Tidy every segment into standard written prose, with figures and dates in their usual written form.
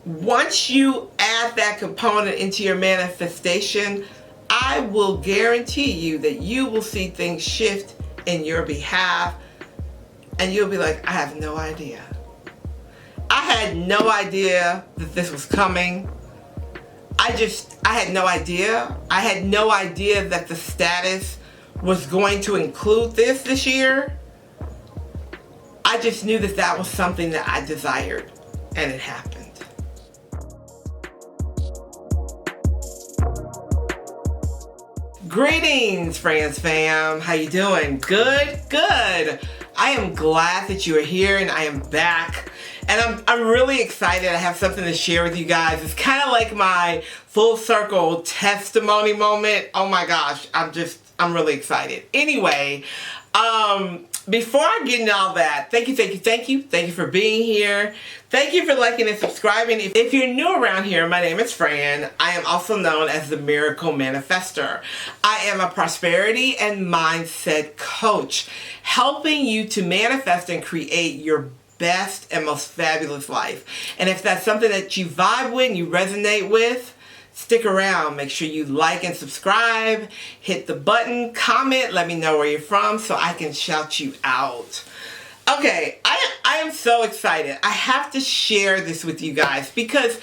Once you add that component into your manifestation, I will guarantee you that you will see things shift in your behalf, and you'll be like, I have no idea. I had no idea that this was coming. I had no idea. I had no idea that the status was going to include this year. I just knew that that was something that I desired, and it happened. Greetings, Fran's fam. How you doing? Good? Good. I am glad that you are here and I am back. And I'm really excited. I have something to share with you guys. It's kind of like my full circle testimony moment. Oh my gosh, I'm really excited. Anyway, before I get into all that, thank you for being here. Thank you for liking and subscribing. If you're new around here, my name is Fran. I am also known as the Miracle Manifester. I am a prosperity and mindset coach, helping you to manifest and create your best and most fabulous life. And if that's something that you vibe with and you resonate with, stick around. Make sure you like and subscribe, hit the button, comment, let me know where you're from so I can shout you out. Okay, I am so excited. I have to share this with you guys because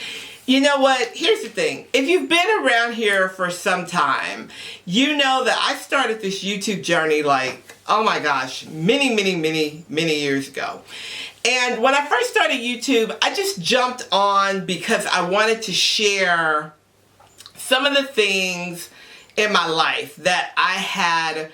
you know what? Here's the thing. If you've been around here for some time, you know that I started this YouTube journey like, oh my gosh, many years ago. And when I first started YouTube, I just jumped on because I wanted to share some of the things in my life that I had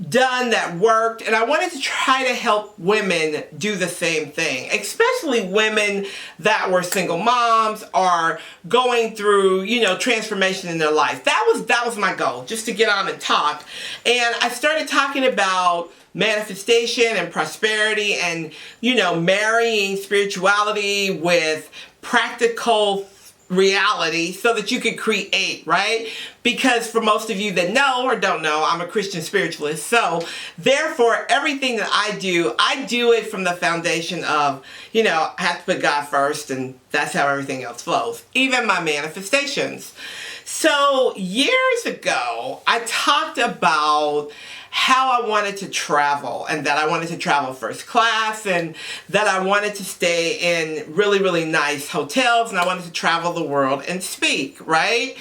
done that worked, and I wanted to try to help women do the same thing, especially women that were single moms or going through, transformation in their life. That was my goal, just to get on and talk. And I started talking about manifestation and prosperity and, marrying spirituality with practical reality so that you could create, right? Because for most of you that know or don't know, I'm a Christian spiritualist. So therefore, everything that I do it from the foundation of, I have to put God first, and that's how everything else flows. Even my manifestations. So years ago, I talked about how I wanted to travel, and that I wanted to travel first class, and that I wanted to stay in really nice hotels, and I wanted to travel the world and speak, right?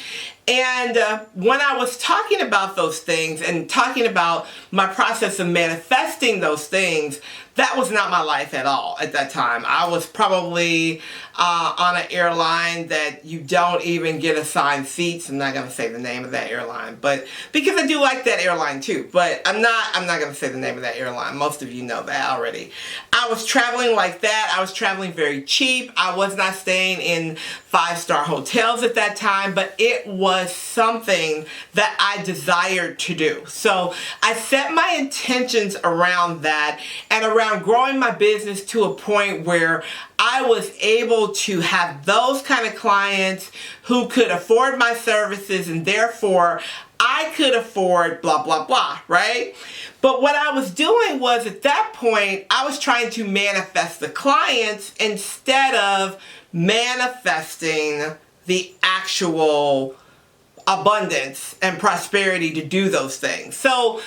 And when I was talking about those things and talking about my process of manifesting those things, that was not my life at all at that time. I was probably on an airline that you don't even get assigned seats. I'm not going to say the name of that airline, but because I do like that airline too, but I'm not going to say the name of that airline. Most of you know that already. I was traveling like that. I was traveling very cheap. I was not staying in 5-star hotels at that time, but it was something that I desired to do. So I set my intentions around that and around growing my business to a point where I was able to have those kind of clients who could afford my services, and therefore I could afford blah, blah, blah, right? But what I was doing was, at that point, I was trying to manifest the clients instead of manifesting the actual abundance and prosperity to do those things. So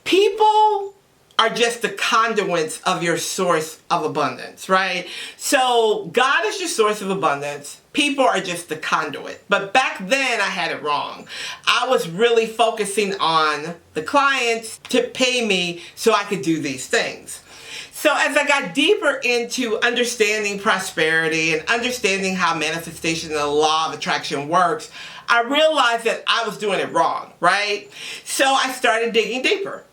people are just the conduits of your source of abundance, right? So God is your source of abundance. People are just the conduit. But back then I had it wrong. I was really focusing on the clients to pay me so I could do these things. So as I got deeper into understanding prosperity and understanding how manifestation and the law of attraction works, I realized that I was doing it wrong, right? So I started digging deeper.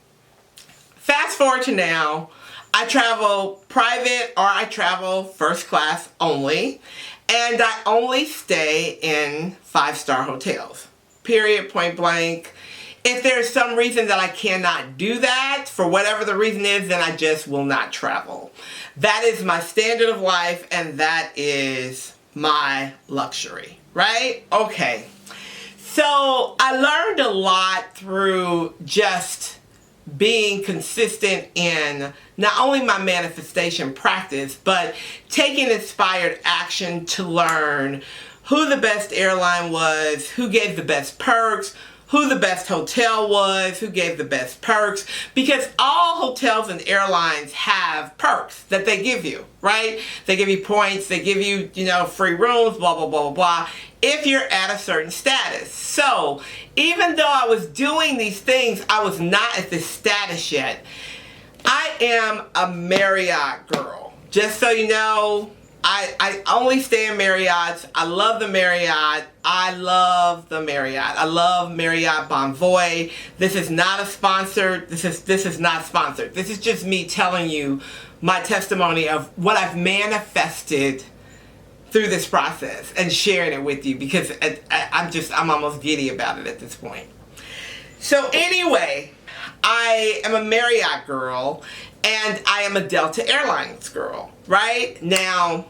Fast forward to now, I travel private or I travel first class only, and I only stay in 5-star hotels. Period, point blank. If there's some reason that I cannot do that, for whatever the reason is, then I just will not travel. That is my standard of life, and that is my luxury, right? Okay. So I learned a lot through just being consistent in not only my manifestation practice, but taking inspired action to learn who the best airline was, who gave the best perks, who the best hotel was, who gave the best perks, because all hotels and airlines have perks that they give you, right? They give you points, they give you, free rooms, blah, blah, blah, blah, blah, if you're at a certain status. So even though I was doing these things, I was not at this status yet. I am a Marriott girl. Just so you know, I only stay in Marriott's. I love the Marriott. I love the Marriott. I love Marriott Bonvoy. This is not a sponsor. This is not sponsored. This is just me telling you my testimony of what I've manifested through this process and sharing it with you, because I'm almost giddy about it at this point. So anyway, I am a Marriott girl and I am a Delta Airlines girl, right? Now,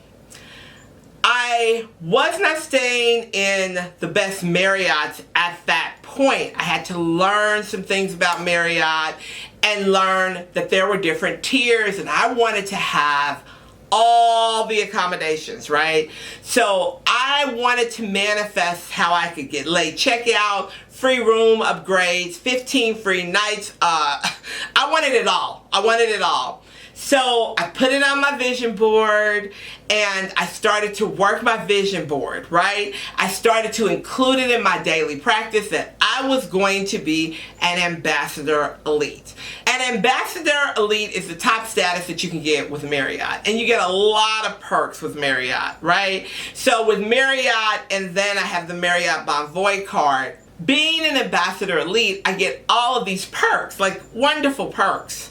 I was not staying in the best Marriotts at that point. I had to learn some things about Marriott and learn that there were different tiers, and I wanted to have all the accommodations, right? So I wanted to manifest how I could get late checkout, free room upgrades, 15 free nights. I wanted it all. I wanted it all. So I put it on my vision board and I started to work my vision board, right? I started to include it in my daily practice that I was going to be an Ambassador Elite. An Ambassador Elite is the top status that you can get with Marriott. And you get a lot of perks with Marriott, right? So with Marriott, and then I have the Marriott Bonvoy card. Being an Ambassador Elite, I get all of these perks, like wonderful perks.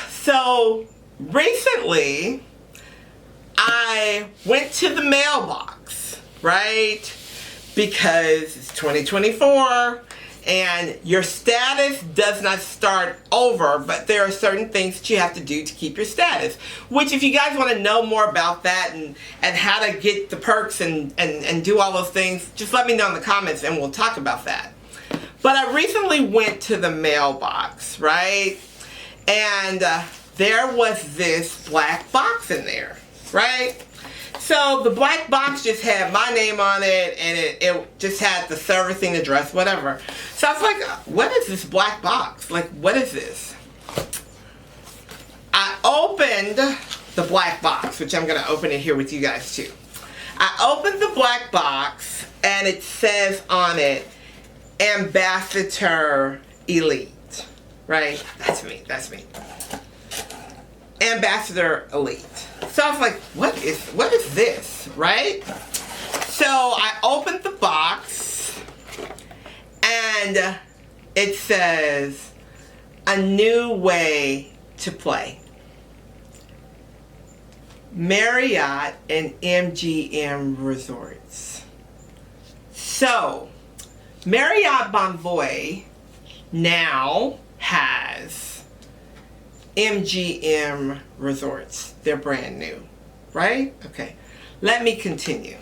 So recently, I went to the mailbox, right? Because it's 2024 and your status does not start over, but there are certain things that you have to do to keep your status. Which, if you guys want to know more about that and how to get the perks and do all those things, just let me know in the comments and we'll talk about that. But I recently went to the mailbox, right? And there was this black box in there, right? So the black box just had my name on it, and it just had the servicing address, whatever. So I was like, what is this black box? Like, what is this? I opened the black box, which I'm going to open it here with you guys too. I opened the black box, and it says on it, Ambassador Elite. Right? That's me. That's me. Ambassador Elite. So I was like, what is this? Right? So I opened the box and it says a new way to play. Marriott and MGM Resorts. So Marriott Bonvoy now has MGM Resorts. They're brand new, right? Okay, let me continue.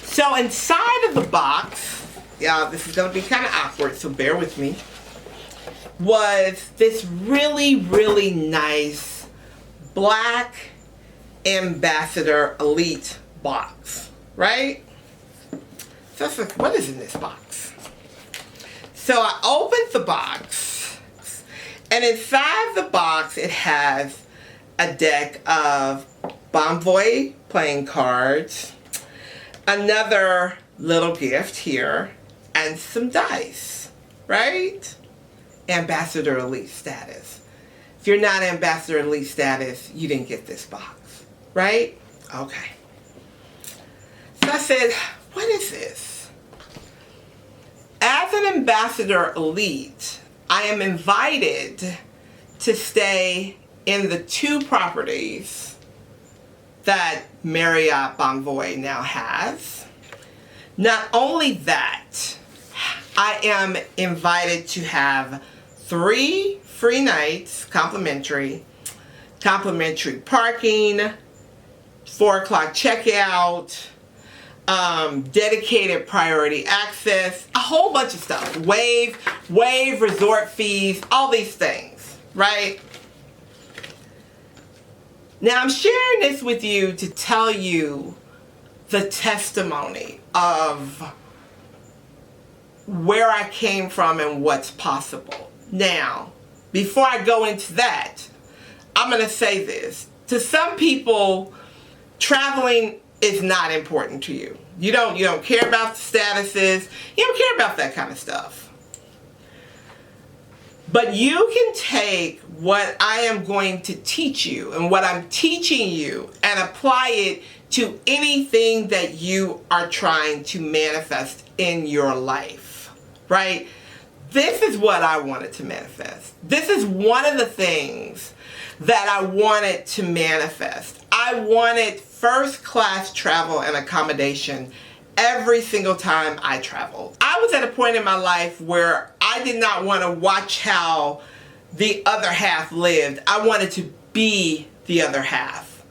So inside of the box, yeah, this is going to be kind of awkward, so bear with me, was this really, really nice black Ambassador Elite box, right? So I was like, what is in this box? So I opened the box, and inside the box it has a deck of Bonvoy playing cards, another little gift here, and some dice, right? Ambassador Elite status. If you're not Ambassador Elite status, you didn't get this box, right? Okay. So I said, what is this? As an Ambassador Elite, I am invited to stay in the 2 properties that Marriott Bonvoy now has. Not only that, I am invited to have 3 free nights, complimentary parking, 4 o'clock checkout, dedicated priority access, a whole bunch of stuff. Waive resort fees, all these things, right? Now I'm sharing this with you to tell you the testimony of where I came from and what's possible. Now, before I go into that, I'm going to say this. To some people, traveling is not important to you. You don't care about the statuses. You don't care about that kind of stuff. But you can take what I am going to teach you and what I'm teaching you and apply it to anything that you are trying to manifest in your life, right? This is what I wanted to manifest. This is one of the things that I wanted to manifest. I wanted first class travel and accommodation every single time I traveled. I was at a point in my life where I did not want to watch how the other half lived. I wanted to be the other half.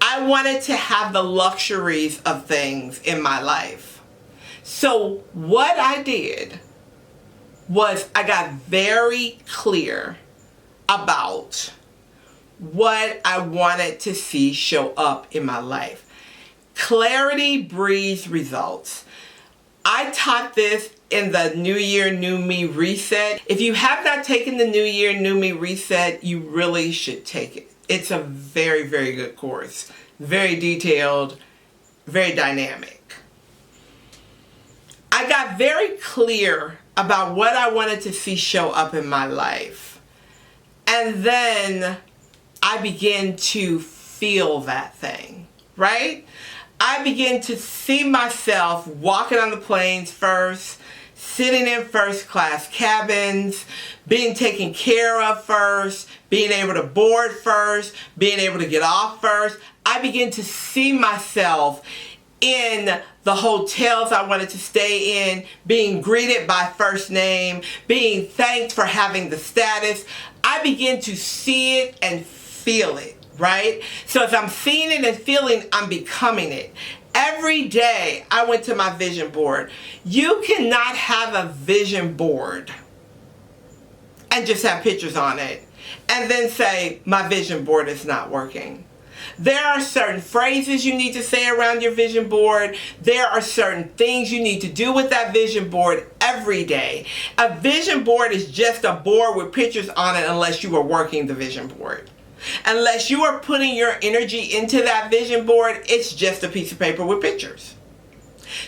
I wanted to have the luxuries of things in my life. So what I did was I got very clear about what I wanted to see show up in my life. Clarity breeds results. I taught this in the New Year, New Me Reset. If you have not taken the New Year, New Me Reset, you really should take it. It's a very, very good course. Very detailed, very dynamic. I got very clear about what I wanted to see show up in my life. And then I began to feel that thing, right? I began to see myself walking on the planes first, sitting in first class cabins, being taken care of first, being able to board first, being able to get off first. I began to see myself in the hotels I wanted to stay in, being greeted by first name, being thanked for having the status. I began to see it and feel it, right? So as I'm seeing it and feeling, I'm becoming it. Every day I went to my vision board. You cannot have a vision board and just have pictures on it and then say, my vision board is not working. There are certain phrases you need to say around your vision board. There are certain things you need to do with that vision board every day. A vision board is just a board with pictures on it unless you are working the vision board. Unless you are putting your energy into that vision board, it's just a piece of paper with pictures.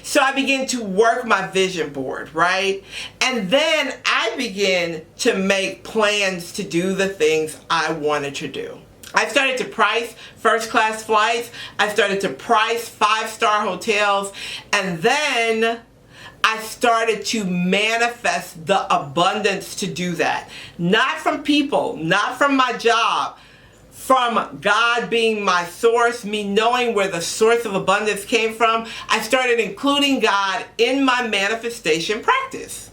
So I began to work my vision board, right? And then I began to make plans to do the things I wanted to do. I started to price first class flights. I started to price 5-star hotels. And then I started to manifest the abundance to do that. Not from people, not from my job, from God being my source, me knowing where the source of abundance came from. I started including God in my manifestation practice.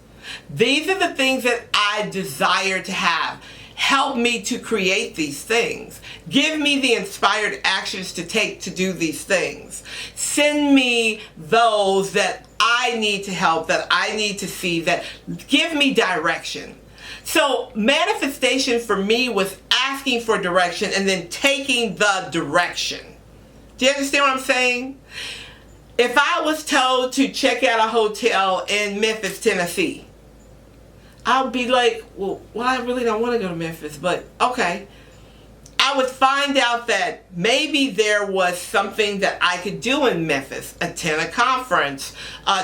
These are the things that I desire to have. Help me to create these things. Give me the inspired actions to take to do these things. Send me those that I need to help, that I need to see, that give me direction. So manifestation for me was asking for direction and then taking the direction. Do you understand what I'm saying? If I was told to check out a hotel in Memphis, Tennessee, I'll be like, well, I really don't want to go to Memphis, but okay. I would find out that maybe there was something that I could do in Memphis. Attend a conference,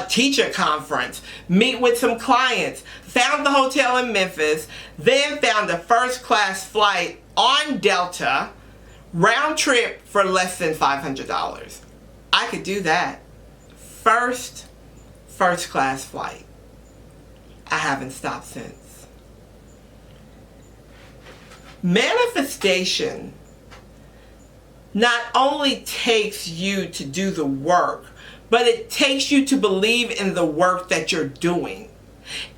teach a conference, meet with some clients. Found the hotel in Memphis, then found a first class flight on Delta, round trip for less than $500. I could do that. First class flight. I haven't stopped since. Manifestation not only takes you to do the work, but it takes you to believe in the work that you're doing.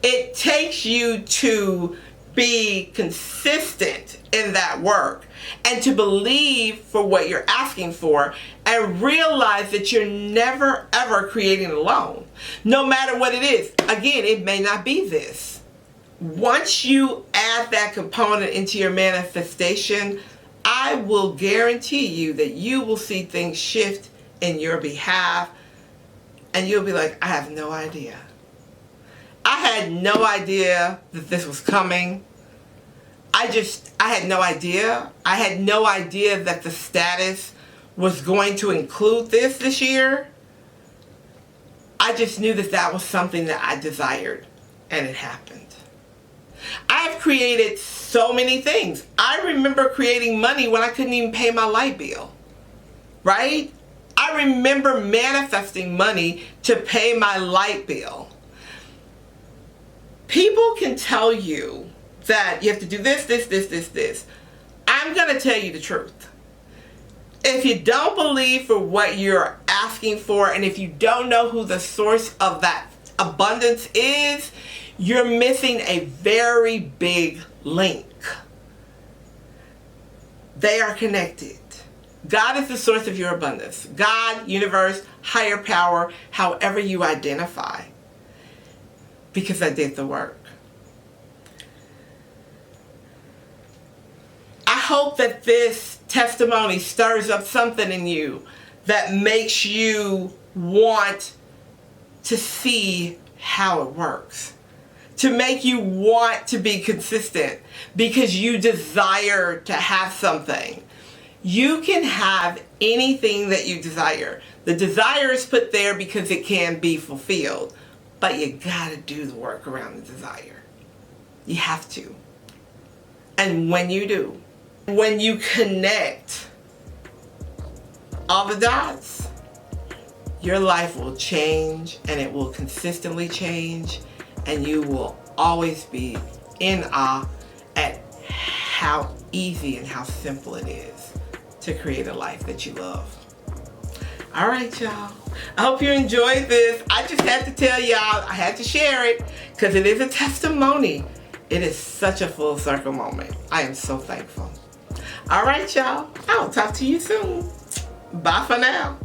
It takes you to be consistent in that work and to believe for what you're asking for and realize that you're never ever creating alone. No matter what it is. Again, it may not be this. Once you add that component into your manifestation, I will guarantee you that you will see things shift in your behalf and you'll be like, I have no idea. I had no idea that this was coming. I had no idea. I had no idea that the status was going to include this year. I just knew that that was something that I desired, and it happened. I've created so many things. I remember creating money when I couldn't even pay my light bill, right? I remember manifesting money to pay my light bill. People can tell you that you have to do this. I'm going to tell you the truth. If you don't believe for what you're asking for, and if you don't know who the source of that abundance is, you're missing a very big link. They are connected. God is the source of your abundance. God, universe, higher power, however you identify. Because I did the work. I hope that this testimony stirs up something in you that makes you want to see how it works. To make you want to be consistent because you desire to have something. You can have anything that you desire. The desire is put there because it can be fulfilled. But you gotta do the work around the desire. You have to. And when you do, when you connect all the dots, your life will change and it will consistently change and you will always be in awe at how easy and how simple it is to create a life that you love. All right, y'all. I hope you enjoyed this. I just had to tell y'all, I had to share it because it is a testimony. It is such a full circle moment. I am so thankful. All right, y'all. I'll talk to you soon. Bye for now.